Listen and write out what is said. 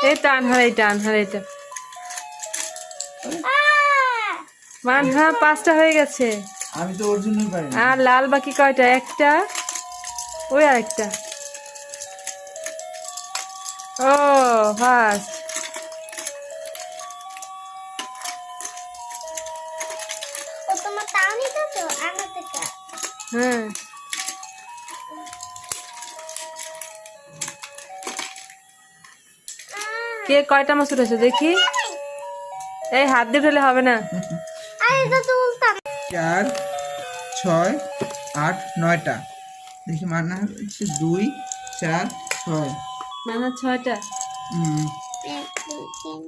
এই টান হারাইটা মান। হ্যাঁ 5টা হয়ে গেছে। আমি তো ওর জন্যই পারি না। আর লাল বাকি কয়টা? একটা, ওই আরেকটা। ও ফার্স্ট। ও তোমার তাও নিতে তো আমার থেকে। হ্যাঁ কে কয়টা মাছ উঠেছে দেখি। এই হাত দিয়ে উঠলে হবে না। আরে তো তুলতাম। 4 6 8 9টা। দেখি মান্না হচ্ছে 2 4 6। মানে 6টা। হুম। 1 2 3